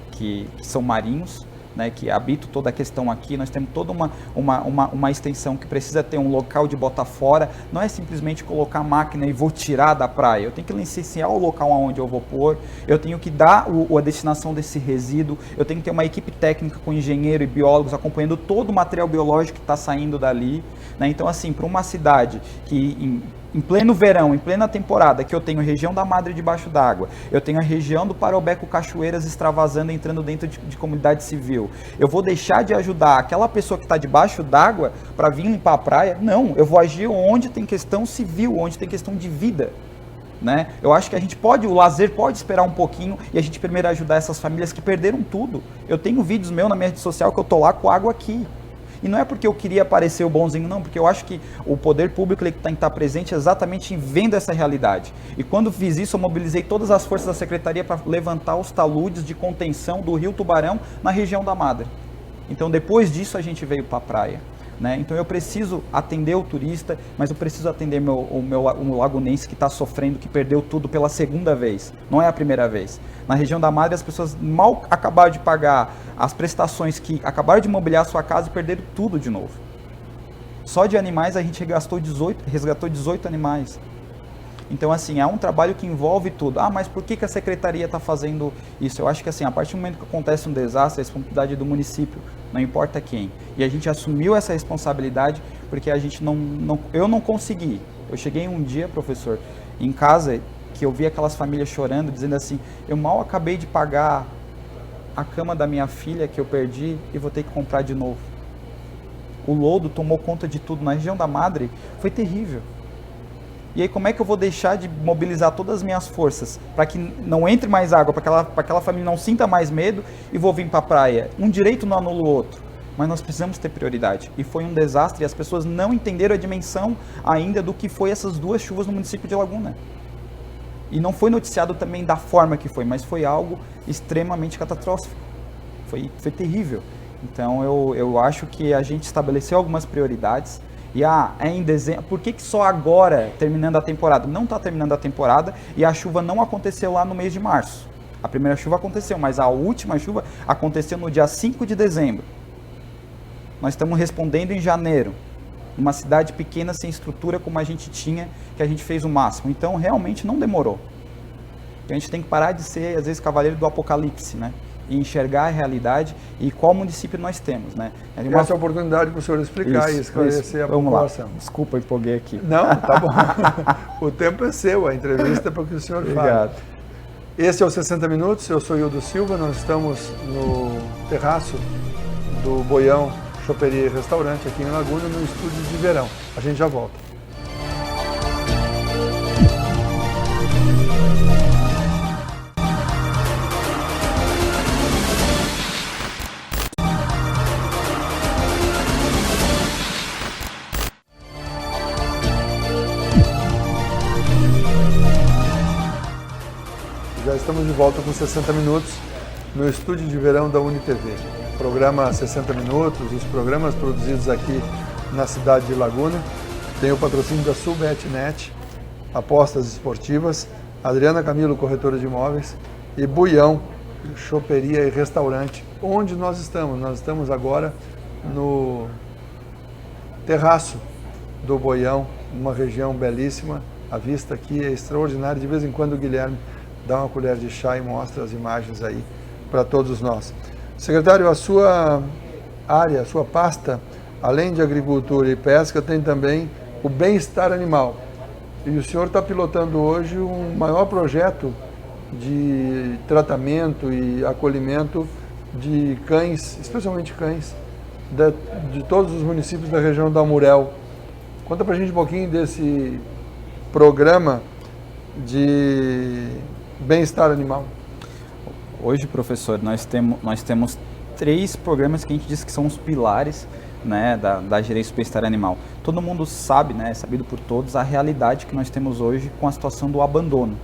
são marinhos, né, que habitam toda a questão aqui. Nós temos toda uma extensão que precisa ter um local de botar fora. Não é simplesmente colocar a máquina e vou tirar da praia. Eu tenho que licenciar o local onde eu vou pôr. Eu tenho que dar a destinação desse resíduo. Eu tenho que ter uma equipe técnica com engenheiro e biólogos acompanhando todo o material biológico que está saindo dali, né? Então, assim, para uma cidade que em pleno verão, em plena temporada, que eu tenho a região da Madre debaixo d'água, eu tenho a região do Parobeco Cachoeiras extravasando, entrando dentro de comunidade civil, eu vou deixar de ajudar aquela pessoa que está debaixo d'água para vir limpar a praia? Não, eu vou agir onde tem questão civil, onde tem questão de vida. Né? Eu acho que a gente pode, o lazer pode esperar um pouquinho e a gente primeiro ajudar essas famílias que perderam tudo. Eu tenho vídeos meus na minha rede social que eu tô lá com água aqui. E não é porque eu queria parecer o bonzinho, não, porque eu acho que o poder público ele tem que estar presente exatamente em vendo essa realidade. E quando fiz isso, eu mobilizei todas as forças da Secretaria para levantar os taludes de contenção do Rio Tubarão na região da Madre. Então, depois disso, a gente veio para a praia. Né? Então, eu preciso atender o turista, mas eu preciso atender o lagunense que está sofrendo, que perdeu tudo pela segunda vez. Não é a primeira vez. Na região da Madre, as pessoas mal acabaram de pagar as prestações, que acabaram de mobiliar a sua casa e perderam tudo de novo. Só de animais a gente resgatou 18 animais. Então, assim, é um trabalho que envolve tudo. Ah, mas por que a Secretaria está fazendo isso? Eu acho que, assim, a partir do momento que acontece um desastre, a responsabilidade do município, não importa quem. E a gente assumiu essa responsabilidade porque a gente eu não consegui. Eu cheguei um dia, professor, em casa, que eu vi aquelas famílias chorando, dizendo assim, eu mal acabei de pagar a cama da minha filha que eu perdi e vou ter que comprar de novo. O lodo tomou conta de tudo. Na região da Madre, foi terrível. E aí como é que eu vou deixar de mobilizar todas as minhas forças para que não entre mais água, para aquela família não sinta mais medo e vou vir para a praia? Um direito não anula o outro, mas nós precisamos ter prioridade. E foi um desastre e as pessoas não entenderam a dimensão ainda do que foi essas 2 chuvas no município de Laguna. E não foi noticiado também da forma que foi, mas foi algo extremamente catastrófico. Foi terrível. Então eu acho que a gente estabeleceu algumas prioridades. E é em dezembro, por que só agora, terminando a temporada? Não está terminando a temporada e a chuva não aconteceu lá no mês de março. A primeira chuva aconteceu, mas a última chuva aconteceu no dia 5 de dezembro. Nós estamos respondendo em janeiro. Uma cidade pequena, sem estrutura como a gente tinha, que a gente fez o máximo. Então, realmente não demorou. A gente tem que parar de ser, às vezes, cavaleiro do apocalipse, né? E enxergar a realidade e qual município nós temos, né? Essa é a oportunidade para o senhor explicar e esclarecer a população. Desculpa, empolguei aqui. Não, tá bom. O tempo é seu, a entrevista é para o que o senhor fala. Obrigado. Esse é o 60 Minutos, eu sou Hildo Silva, nós estamos no terraço do Boião Choperia e Restaurante aqui em Laguna, no estúdio de verão. A gente já volta. Já estamos de volta com 60 Minutos no estúdio de verão da UniTV. Programa 60 Minutos, os programas produzidos aqui na cidade de Laguna. Tem o patrocínio da Sulbetnet, apostas esportivas, Adriana Camilo, corretora de imóveis, e Boião, choperia e restaurante. Onde nós estamos? Nós estamos agora no terraço do Boião, uma região belíssima. A vista aqui é extraordinária. De vez em quando o Guilherme dá uma colher de chá e mostra as imagens aí para todos nós. Secretário, a sua área, a sua pasta, além de agricultura e pesca, tem também o bem-estar animal. E o senhor está pilotando hoje um maior projeto de tratamento e acolhimento de cães, especialmente cães, de todos os municípios da região da Amurel. Conta para a gente um pouquinho desse programa de bem-estar animal. Hoje, professor, nós temos 3 programas que a gente diz que são os pilares, né, da gerência do bem-estar animal. Todo mundo sabe, né, é sabido por todos, a realidade que nós temos hoje com a situação do abandono,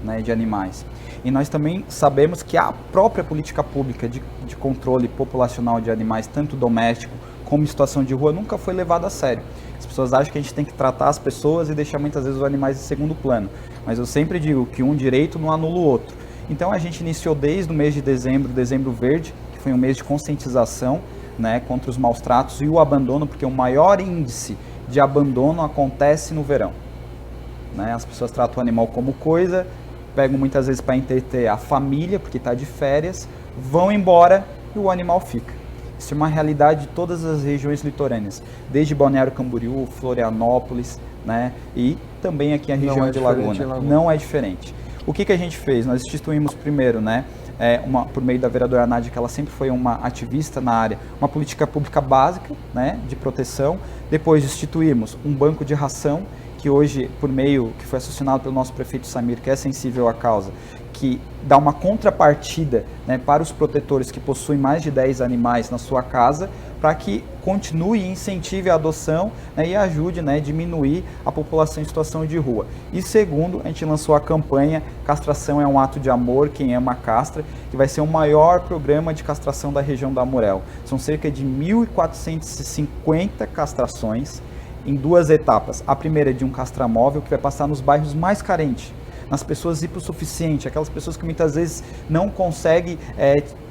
né, de animais. E nós também sabemos que a própria política pública de controle populacional de animais, tanto doméstico como em situação de rua, nunca foi levada a sério. As pessoas acham que a gente tem que tratar as pessoas e deixar muitas vezes os animais em segundo plano. Mas eu sempre digo que um direito não anula o outro. Então a gente iniciou desde o mês de dezembro, Dezembro Verde, que foi um mês de conscientização, né, contra os maus tratos e o abandono, porque o maior índice de abandono acontece no verão. Né? As pessoas tratam o animal como coisa, pegam muitas vezes para entreter a família, porque está de férias, vão embora e o animal fica. Isso é uma realidade de todas as regiões litorâneas, desde Balneário Camboriú, Florianópolis, né? E também aqui a região de Laguna. Não é diferente. O que a gente fez? Nós instituímos primeiro, né, por meio da vereadora Nádia, que ela sempre foi uma ativista na área, uma política pública básica, né, de proteção. Depois instituímos um banco de ração, que hoje, por meio, que foi assassinado pelo nosso prefeito Samir, que é sensível à causa, que dá uma contrapartida, né, para os protetores que possuem mais de 10 animais na sua casa, para que continue e incentive a adoção, né, e ajude, né, a diminuir a população em situação de rua. E segundo, a gente lançou a campanha Castração é um Ato de Amor, Quem Ama Castra, que vai ser o maior programa de castração da região da Amurel. São cerca de 1.450 castrações em 2 etapas. A primeira é de um castramóvel, que vai passar nos bairros mais carentes, nas pessoas hipossuficientes, aquelas pessoas que muitas vezes não conseguem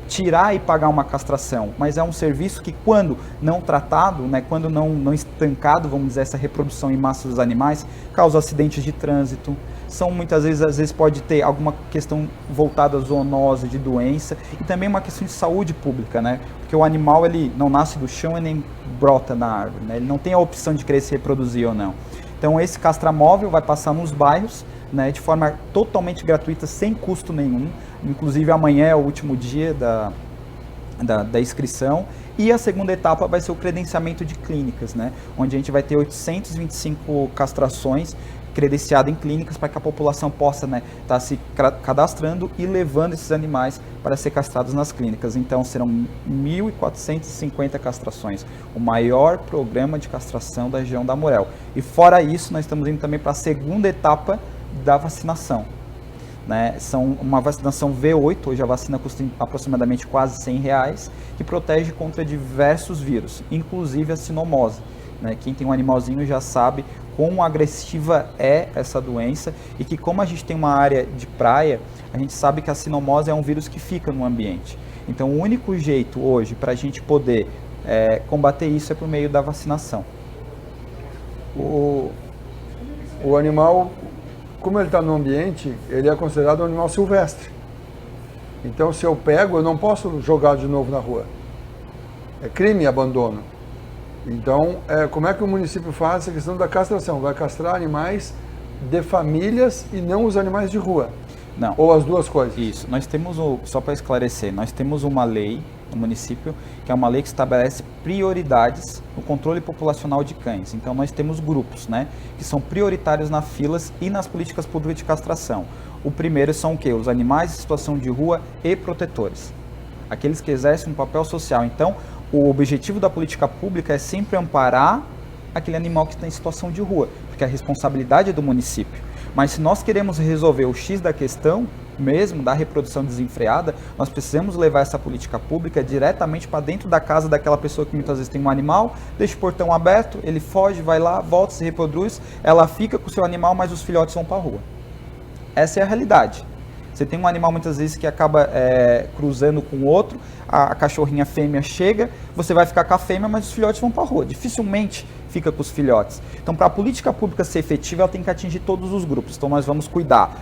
tirar e pagar uma castração, mas é um serviço que, quando não tratado, né, quando não estancado, vamos dizer, essa reprodução em massa dos animais, causa acidentes de trânsito, são muitas vezes, às vezes pode ter alguma questão voltada à zoonose, de doença, e também uma questão de saúde pública, né, porque o animal, ele não nasce do chão e nem brota na árvore, né, ele não tem a opção de querer se reproduzir ou não. Então esse castramóvel vai passar nos bairros, né, de forma totalmente gratuita, sem custo nenhum. Inclusive amanhã é o último dia da inscrição. E a segunda etapa vai ser o credenciamento de clínicas, né, onde a gente vai ter 825 castrações credenciadas em clínicas, para que a população possa, né, estar se cadastrando e levando esses animais para ser castrados nas clínicas. Então serão 1.450 castrações, o maior programa de castração da região da Amurel. E fora isso, nós estamos indo também para a segunda etapa da vacinação, né? São uma vacinação V8, hoje a vacina custa aproximadamente quase R$100, que protege contra diversos vírus, inclusive a sinomose, né? Quem tem um animalzinho já sabe quão agressiva é essa doença, e que, como a gente tem uma área de praia, a gente sabe que a sinomose é um vírus que fica no ambiente. Então o único jeito hoje para a gente poder combater isso é por meio da vacinação. O animal, como ele está no ambiente, ele é considerado um animal silvestre. Então, se eu pego, eu não posso jogar de novo na rua. É crime abandono. Então, como é que o município faz essa questão da castração? Vai castrar animais de famílias e não os animais de rua? Não. Ou as duas coisas? Isso. Nós temos, só para esclarecer, nós temos uma lei no município, que é uma lei que estabelece prioridades no controle populacional de cães. Então nós temos grupos, né, que são prioritários nas filas e nas políticas públicas de castração. O primeiro são o quê? Os animais em situação de rua e protetores. Aqueles que exercem um papel social. Então, o objetivo da política pública é sempre amparar aquele animal que está em situação de rua, porque a responsabilidade é do município. Mas se nós queremos resolver o X da questão, mesmo da reprodução desenfreada, nós precisamos levar essa política pública diretamente para dentro da casa daquela pessoa que muitas vezes tem um animal, deixa o portão aberto, ele foge, vai lá, volta, se reproduz, ela fica com o seu animal, mas os filhotes vão para a rua. Essa é a realidade. Você tem um animal muitas vezes que acaba cruzando com outro, a cachorrinha fêmea chega, você vai ficar com a fêmea, mas os filhotes vão para a rua. Dificilmente fica com os filhotes. Então, para a política pública ser efetiva, ela tem que atingir todos os grupos. Então, nós vamos cuidar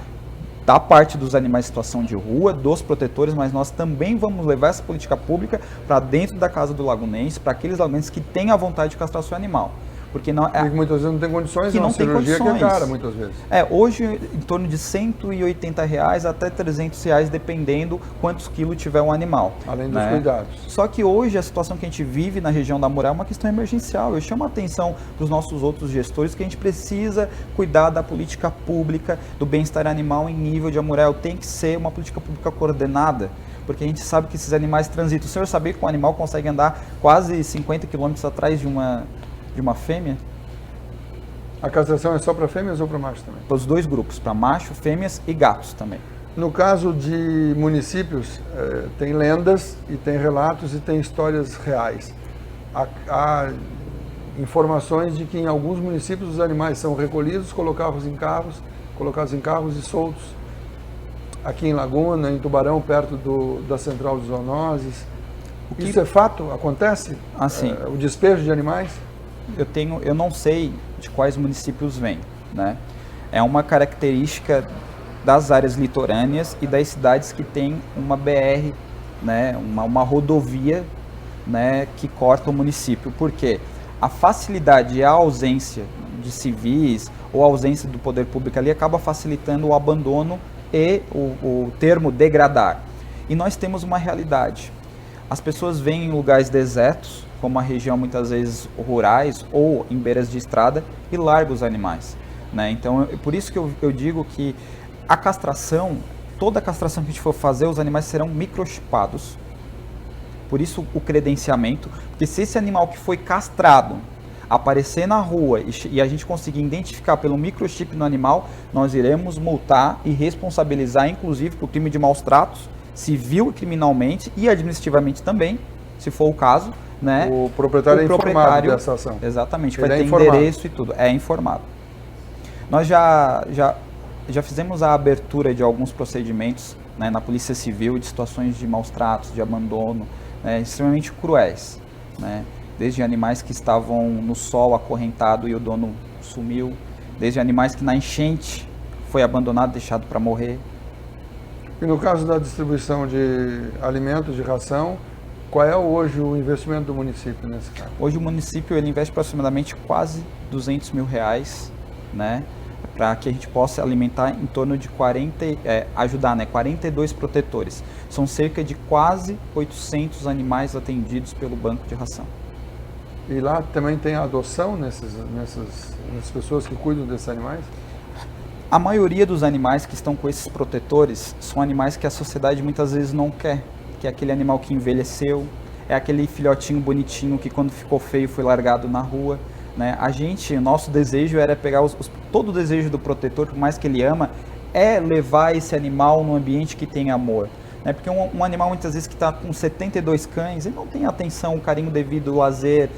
da parte dos animais em situação de rua, dos protetores, mas nós também vamos levar essa política pública para dentro da casa do lagunense, para aqueles lagunenses que têm a vontade de castrar seu animal. Porque não, muitas vezes não tem condições, que não tem cirurgia condições. Que é cara, muitas vezes. Hoje em torno de R$180 até R$300, dependendo quantos quilos tiver um animal. Além dos cuidados. Só que hoje a situação que a gente vive na região da Amurel é uma questão emergencial. Eu chamo a atenção dos nossos outros gestores que a gente precisa cuidar da política pública, do bem-estar animal em nível de Amurel. Tem que ser uma política pública coordenada, porque a gente sabe que esses animais transitam. O senhor sabia que um animal consegue andar quase 50 km atrás de uma fêmea? A castração é só para fêmeas ou para machos também? Para os dois grupos, para macho, fêmeas e gatos também. No caso de municípios, tem lendas e tem relatos e tem histórias reais. Há informações de que em alguns municípios os animais são recolhidos, colocados em carros e soltos. Aqui em Laguna, em Tubarão, perto da central de zoonoses. Isso é fato? Acontece? Assim, o despejo de animais? Eu não sei de quais municípios vem, né? É uma característica das áreas litorâneas e das cidades que tem uma BR, né? Uma rodovia, né? Que corta o município. Por quê? A facilidade e a ausência de civis ou a ausência do poder público ali acaba facilitando o abandono e o termo degradar. E nós temos uma realidade. As pessoas vêm em lugares desertos, como a região muitas vezes rurais ou em beiras de estrada, e largam os animais, né? Então, por isso que eu digo que a castração, toda a castração que a gente for fazer, os animais serão microchipados. Por isso o credenciamento, porque se esse animal que foi castrado aparecer na rua e a gente conseguir identificar pelo microchip no animal, nós iremos multar e responsabilizar, inclusive, por crime de maus tratos, civil e criminalmente e administrativamente também, se for o caso, né? O proprietário é informado dessa ação. Exatamente, vai ter endereço e tudo, é informado. Nós já fizemos a abertura de alguns procedimentos, né, na Polícia Civil de situações de maus tratos, de abandono, né, extremamente cruéis, né? Desde animais que estavam no sol acorrentado e o dono sumiu, desde animais que na enchente foi abandonado, deixado para morrer. E no caso da distribuição de alimentos, de ração, qual é hoje o investimento do município nesse caso? Hoje o município ele investe aproximadamente quase R$200 mil, né, para que a gente possa alimentar em torno de 42 protetores. São cerca de quase 800 animais atendidos pelo banco de ração. E lá também tem a adoção nessas pessoas que cuidam desses animais? A maioria dos animais que estão com esses protetores são animais que a sociedade muitas vezes não quer, que é aquele animal que envelheceu, é aquele filhotinho bonitinho que quando ficou feio foi largado na rua, né? O nosso desejo era pegar todo o desejo do protetor, por mais que ele ama, é levar esse animal num ambiente que tem amor. Né? Porque um animal muitas vezes que está com 72 cães, ele não tem atenção, o carinho devido, o lazer.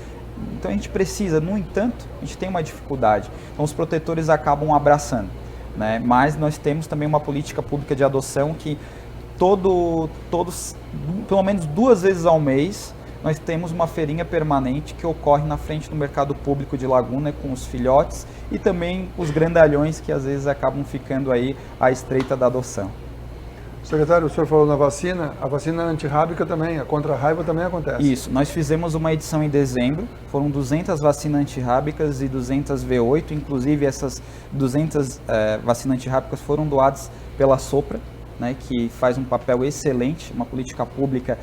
Então a gente precisa, no entanto, a gente tem uma dificuldade. Então os protetores acabam abraçando, né? Mas nós temos também uma política pública de adoção que pelo menos 2 vezes ao mês, nós temos uma feirinha permanente que ocorre na frente do mercado público de Laguna com os filhotes e também os grandalhões que às vezes acabam ficando aí à estreita da adoção. Secretário, o senhor falou na vacina, a vacina antirrábica também, a contra-raiva também acontece. Isso, nós fizemos uma edição em dezembro, foram 200 vacinas antirrábicas e 200 V8, inclusive essas 200 vacinas antirrábicas foram doadas pela Sopra, né, que faz um papel excelente, uma política pública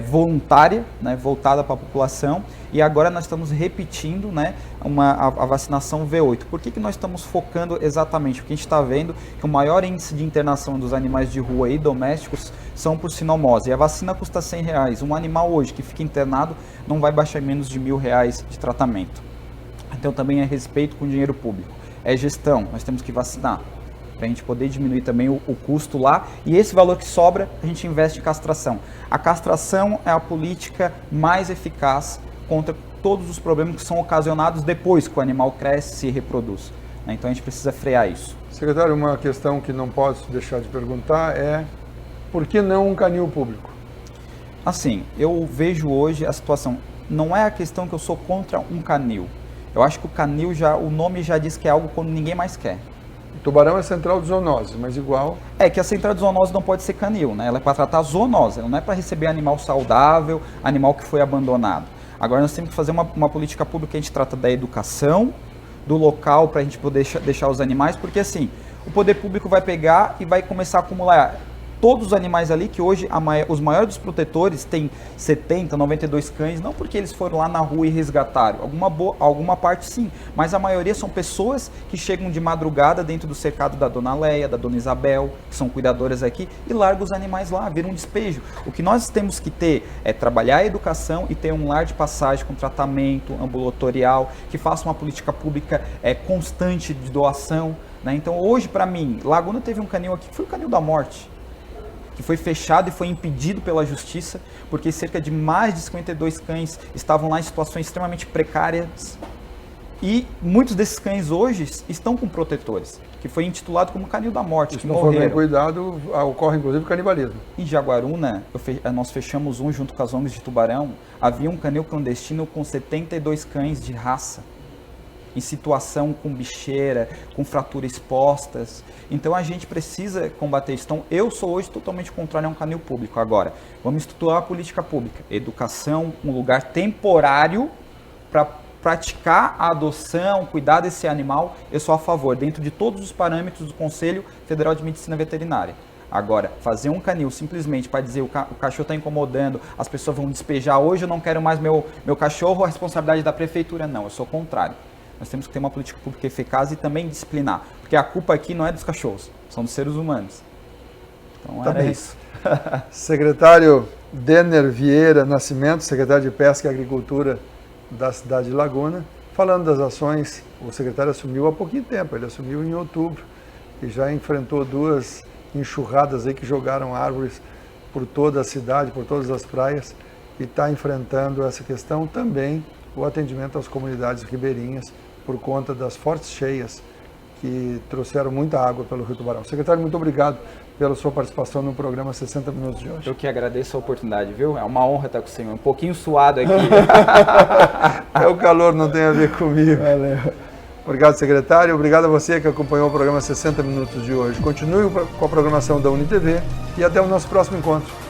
voluntária, né, voltada para a população, e agora nós estamos repetindo, né, a vacinação V8. Por que nós estamos focando exatamente? Porque a gente está vendo que o maior índice de internação dos animais de rua e domésticos são por sinomose, e a vacina custa R$100. Um animal hoje que fica internado não vai baixar menos de R$1.000 de tratamento. Então também é respeito com o dinheiro público, é gestão, nós temos que vacinar, para a gente poder diminuir também o custo lá, e esse valor que sobra a gente investe em castração. A castração é a política mais eficaz contra todos os problemas que são ocasionados depois que o animal cresce e se reproduz, né? Então a gente precisa frear isso. Secretário, uma questão que não posso deixar de perguntar é por que não um canil público? Assim, eu vejo hoje a situação, não é a questão que eu sou contra um canil. Eu acho que o canil, o nome já diz que é algo quando ninguém mais quer. Tubarão é central de zoonose, mas igual... É que a central de zoonose não pode ser canil, né? Ela é para tratar zoonose, ela não é para receber animal saudável, animal que foi abandonado. Agora nós temos que fazer uma política pública que a gente trata da educação, do local para a gente poder deixar os animais, porque assim, o poder público vai pegar e vai começar a acumular todos os animais ali, que hoje os maiores dos protetores têm 70, 92 cães, não porque eles foram lá na rua e resgataram, alguma parte sim, mas a maioria são pessoas que chegam de madrugada dentro do cercado da Dona Leia, da Dona Isabel, que são cuidadoras aqui, e largam os animais lá, vira um despejo. O que nós temos que ter é trabalhar a educação e ter um lar de passagem com tratamento ambulatorial, que faça uma política pública constante de doação, né? Então hoje, para mim, Laguna teve um canil aqui, que foi o canil da morte, que foi fechado e foi impedido pela justiça, porque cerca de mais de 52 cães estavam lá em situações extremamente precárias, e muitos desses cães hoje estão com protetores, que foi intitulado como canil da morte, que morreram. Se não for bem cuidado, ocorre inclusive canibalismo. Em Jaguaruna, nós fechamos um junto com as ONGs de Tubarão, havia um canil clandestino com 72 cães de raça, em situação com bicheira, com fratura expostas. Então a gente precisa combater isso. Então eu sou hoje totalmente contrário a um canil público. Agora, vamos estruturar a política pública. Educação, um lugar temporário para praticar a adoção, cuidar desse animal, eu sou a favor, dentro de todos os parâmetros do Conselho Federal de Medicina Veterinária. Agora, fazer um canil simplesmente para dizer o cachorro está incomodando, as pessoas vão despejar, hoje eu não quero mais meu cachorro, a responsabilidade da prefeitura, não, eu sou o contrário. Nós temos que ter uma política pública eficaz e também disciplinar, porque a culpa aqui não é dos cachorros, são dos seres humanos. Então era isso. Secretário Denner Vieira Nascimento, secretário de Pesca e Agricultura da cidade de Laguna, falando das ações. O secretário assumiu há pouquinho tempo, ele assumiu em outubro e já enfrentou 2 enxurradas aí que jogaram árvores por toda a cidade, por todas as praias, e está enfrentando essa questão também, o atendimento às comunidades ribeirinhas por conta das fortes cheias que trouxeram muita água pelo Rio Tubarão. Secretário, muito obrigado pela sua participação no programa 60 Minutos de hoje. Eu que agradeço a oportunidade, viu? É uma honra estar com o senhor, um pouquinho suado aqui. É o calor, não tem a ver comigo. Valeu. Obrigado, secretário. Obrigado a você que acompanhou o programa 60 Minutos de hoje. Continue com a programação da UniTV e até o nosso próximo encontro.